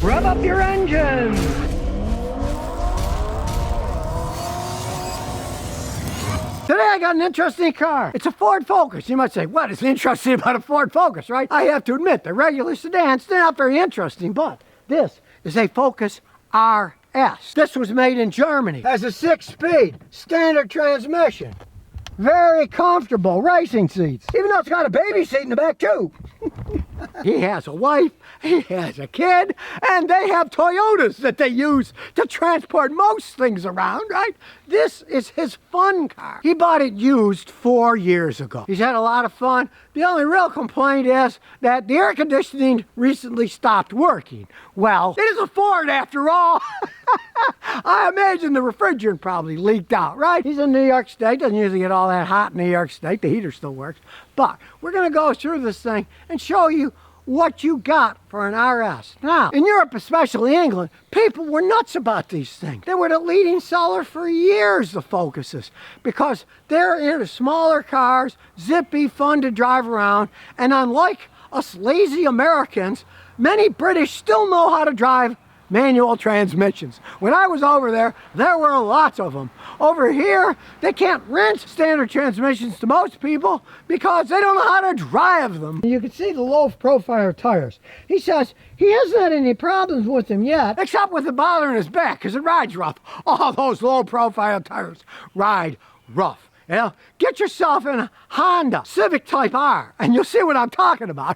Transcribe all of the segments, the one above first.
Rev up your engines! Today I got an interesting car. It's a Ford Focus. You might say, what is interesting about a Ford Focus, right? I have to admit, the regular sedans, they're not very interesting, but this is a Focus RS. This was made in Germany. Has a 6-speed standard transmission. Very comfortable racing seats. Even though it's got a baby seat in the back too. He has a wife, he has a kid, and they have Toyotas that they use to transport most things around, right? This is his fun car. He bought it used 4 years ago. He's had a lot of fun. The only real complaint is that the air conditioning recently stopped working. Well, it is a Ford after all. I imagine the refrigerant probably leaked out, right? He's in New York State, doesn't usually get all that hot in New York State. The heater still works. But we're gonna go through this thing and show you what you got for an RS. Now, in Europe, especially England, people were nuts about these things. They were the leading seller for years, the Focuses, because they're into smaller cars, zippy, fun to drive around, and unlike us lazy Americans, many British still know how to drive manual transmissions. When I was over there, there were lots of them. Over here, they can't rent standard transmissions to most people because they don't know how to drive them. You can see the low profile tires. He says he hasn't had any problems with them yet, except with the bother in his back because it rides rough. All those low profile tires ride rough. You know, get yourself in a Honda Civic Type R and you'll see what I'm talking about.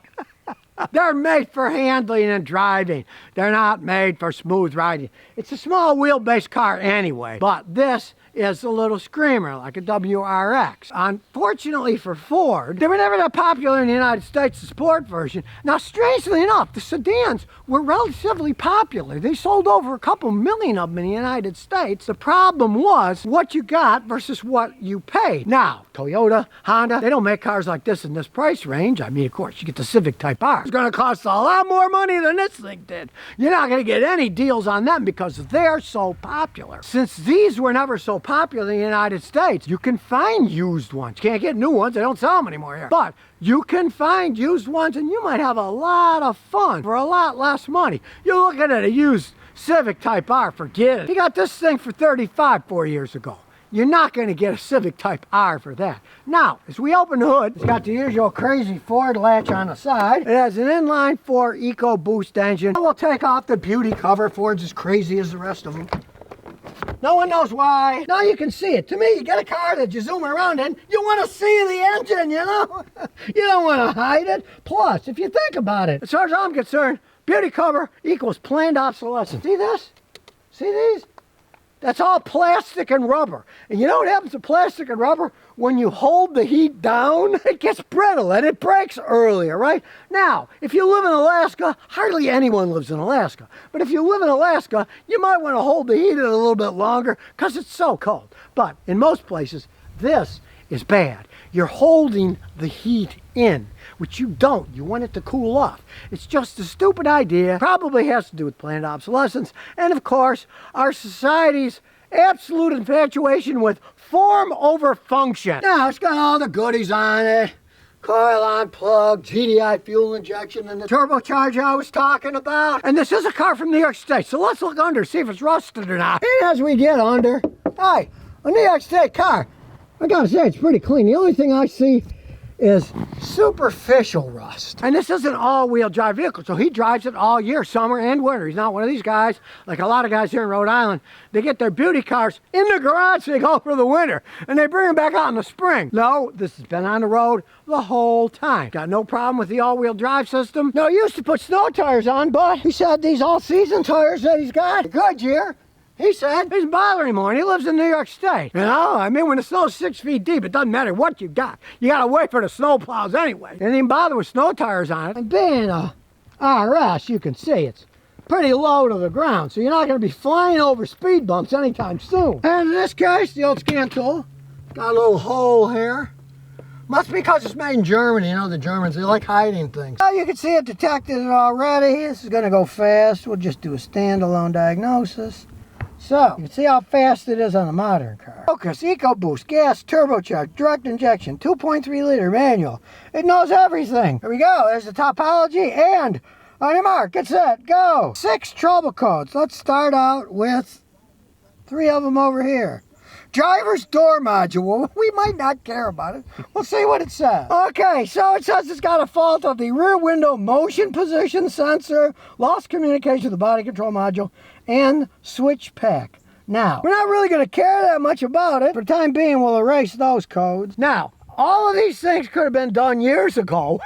They're made for handling and driving. They're not made for smooth riding. It's a small wheelbase car anyway, but this is a little screamer like a WRX. Unfortunately for Ford, they were never that popular in the United States, the sport version. Now, strangely enough, the sedans were relatively popular. They sold over a couple million of them in the United States. The problem was what you got versus what you paid. Now, Toyota, Honda, they don't make cars like this in this price range. I mean, of course, you get the Civic Type R. It's gonna cost a lot more money than this thing did. You're not gonna get any deals on them because they're so popular. Since these were never so popular in the United States, you can find used ones. You can't get new ones, they don't sell them anymore here. But you can find used ones and you might have a lot of fun for a lot less money. You're looking at a used Civic Type R, forget it. He got this thing for $35 4 years ago. You're not going to get a Civic Type R for that. Now, as we open the hood, it's got the usual crazy Ford latch on the side. It has an inline 4 EcoBoost engine. We'll take off the beauty cover. Ford's as crazy as the rest of them. No one knows why. Now you can see it. To me, you get a car that you zoom around in, you want to see the engine, you know? You don't want to hide it. Plus, if you think about it, as far as I'm concerned, beauty cover equals planned obsolescence. See this? See these? That's all plastic and rubber. And you know what happens to plastic and rubber? When you hold the heat down, it gets brittle and it breaks earlier, right? Now, if you live in Alaska, hardly anyone lives in Alaska. But if you live in Alaska, you might want to hold the heat in a little bit longer because it's so cold. But in most places, this is bad. You're holding the heat in, which you don't. You want it to cool off. It's just a stupid idea. Probably has to do with planned obsolescence. And of course, our society's absolute infatuation with form over function. Now, it's got all the goodies on it. Coil on plug, GDI fuel injection, and the turbocharger I was talking about. And this is a car from New York State, so let's look under, see if it's rusted or not. And as we get under, hey, a New York State car. I gotta say, it's pretty clean. The only thing I see is superficial rust. And this is an all-wheel drive vehicle, so he drives it all year, summer and winter. He's not one of these guys, like a lot of guys here in Rhode Island. They get their beauty cars in the garage so they go for the winter, and they bring them back out in the spring. No, this has been on the road the whole time. Got no problem with the all-wheel drive system. No, he used to put snow tires on, but he said these all-season tires that he's got, Goodyear, he said, it doesn't bother him more, and he lives in New York State. You know, I mean, when the snow's 6 feet deep, it doesn't matter what you got. You gotta wait for the snow plows anyway. Didn't even bother with snow tires on it. And being a RS, you can see it's pretty low to the ground, so you're not gonna be flying over speed bumps anytime soon. And in this case, the old scan tool, got a little hole here. Must be because it's made in Germany. You know, the Germans, they like hiding things. Well, you can see it detected it already. This is gonna go fast. We'll just do a standalone diagnosis. So, you can see how fast it is on a modern car. Focus, EcoBoost, gas, turbocharged, direct injection, 2.3 liter manual. It knows everything. Here we go, there's the topology and On your mark, get set, go. 6 trouble codes. Let's start out with 3 of them over here. Driver's door module. We might not care about it. We'll see what it says. Okay, so it says it's got a fault of the rear window motion position sensor, lost communication with the body control module, and switch pack. Now, we're not really going to care that much about it. For the time being, we'll erase those codes. Now, all of these things could have been done years ago.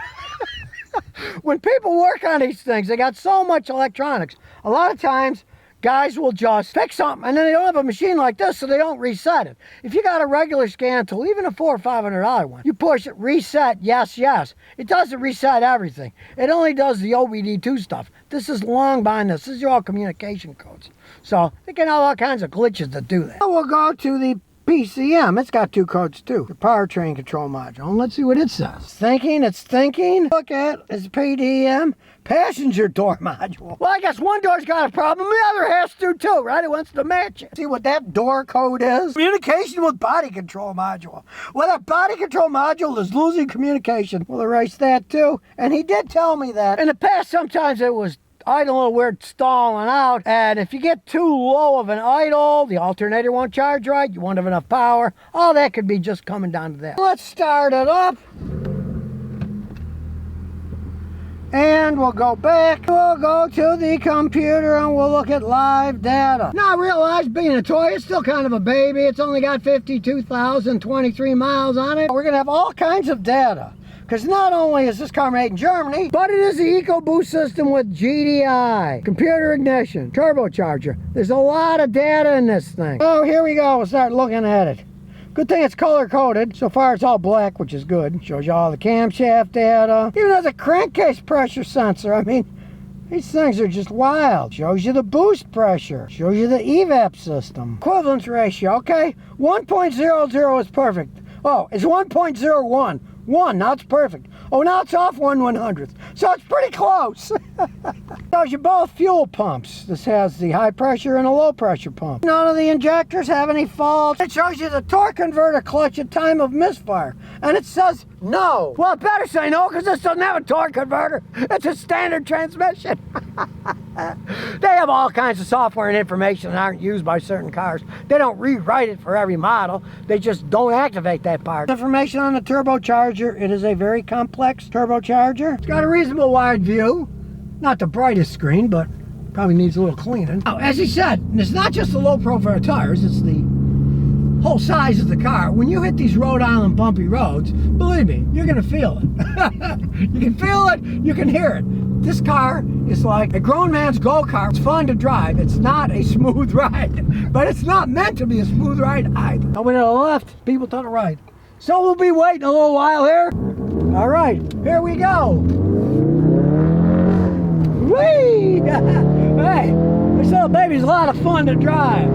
When people work on these things, they got so much electronics. A lot of times, guys will just fix something, and then they don't have a machine like this, so they don't reset it. If you got a regular scan tool, even a $400 or $500 one, you push it, reset, yes, yes. It doesn't reset everything. It only does the OBD2 stuff. This is long behind this. This is all communication codes. So they can have all kinds of glitches that do that. Now we'll go to the PCM. It's got 2 codes too. The powertrain control module. And let's see what it says. It's thinking. Look at it's PDM. Passenger door module. Well, I guess one door's got a problem, the other has to too, right? It wants to match it. See what that door code is? Communication with body control module. Well, that body control module is losing communication. We'll erase that too. And he did tell me that. In the past, sometimes it was idle, a little weird, stalling out, and if you get too low of an idle, the alternator won't charge right, you won't have enough power. All that could be just coming down to that. Let's start it up. And we'll go back. We'll go to the computer and we'll look at live data. Now I realize being a toy, it's still kind of a baby. It's only got 52,023 miles on it. We're gonna have all kinds of data. Because not only is this car made in Germany, but it is the EcoBoost system with GDI, computer ignition, turbocharger. There's a lot of data in this thing. Oh, here we go. We'll start looking at it. Good thing it's color-coded. So far, it's all black, which is good. Shows you all the camshaft data. Even has a crankcase pressure sensor. I mean, these things are just wild. Shows you the boost pressure. Shows you the evap system. Equivalence ratio, okay. 1.00 is perfect. Oh, it's 1.01. 1, now it's perfect. Oh, now it's off 1/100th. So it's pretty close. Shows you both fuel pumps. This has the high pressure and a low pressure pump. None of the injectors have any faults. It shows you the torque converter clutch at time of misfire. And it says no. Well, it better say no because this doesn't have a torque converter. It's a standard transmission. They have all kinds of software and information that aren't used by certain cars. They don't rewrite it for every model. They just don't activate that part. Information on the turbocharger. It is a very complex turbocharger. It's got a reasonable wide view. Not the brightest screen, but probably needs a little cleaning. Oh, as he said, it's not just the low profile tires, it's the whole size of the car. When you hit these Rhode Island bumpy roads, believe me, you're gonna feel it. You can feel it, you can hear it. This car is like a grown man's go-kart. It's fun to drive. It's not a smooth ride, but it's not meant to be a smooth ride either. Now, to the left, people to the right. So we'll be waiting a little while here. All right, here we go. Whee! Hey, this little baby's a lot of fun to drive.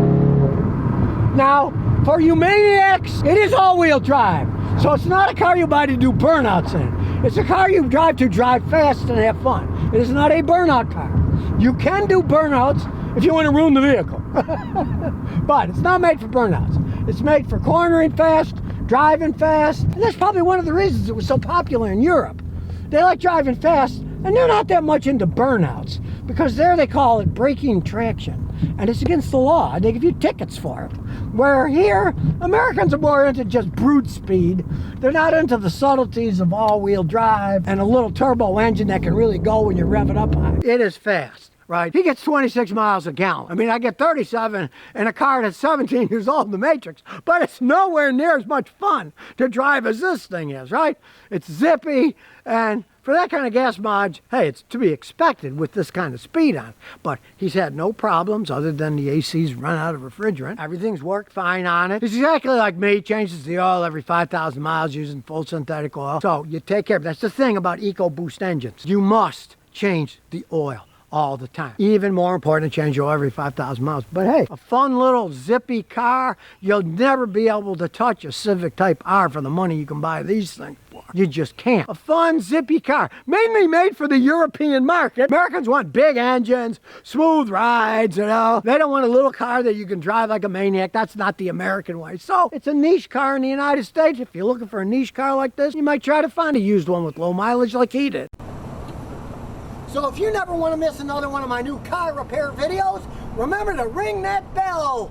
Now, for you maniacs, it is all-wheel drive. So it's not a car you buy to do burnouts in. It's a car you drive to drive fast and have fun. It is not a burnout car. You can do burnouts if you want to ruin the vehicle. But it's not made for burnouts. It's made for cornering fast, driving fast. And that's probably one of the reasons it was so popular in Europe. They like driving fast, and they're not that much into burnouts. Because there they call it braking traction. And it's against the law. They give you tickets for it. Where here, Americans are more into just brute speed. They're not into the subtleties of all-wheel drive and a little turbo engine that can really go when you rev it up high. It is fast, right? He gets 26 miles a gallon. I mean, I get 37 in a car that's 17 years old in the Matrix, but it's nowhere near as much fun to drive as this thing is, right? It's zippy, and for that kind of gas mileage, hey, it's to be expected with this kind of speed on it. But he's had no problems other than the AC's run out of refrigerant. Everything's worked fine on it. It's exactly like me, changes the oil every 5,000 miles using full synthetic oil. So you take care of it. That's the thing about EcoBoost engines. You must change the oil all the time. Even more important to change your oil every 5,000 miles. But hey, a fun little zippy car. You'll never be able to touch a Civic Type R for the money you can buy these things for. You just can't. A fun, zippy car. Mainly made for the European market. Americans want big engines, smooth rides, you know. They don't want a little car that you can drive like a maniac. That's not the American way. So, it's a niche car in the United States. If you're looking for a niche car like this, you might try to find a used one with low mileage like he did. So if you never want to miss another one of my new car repair videos, remember to ring that bell.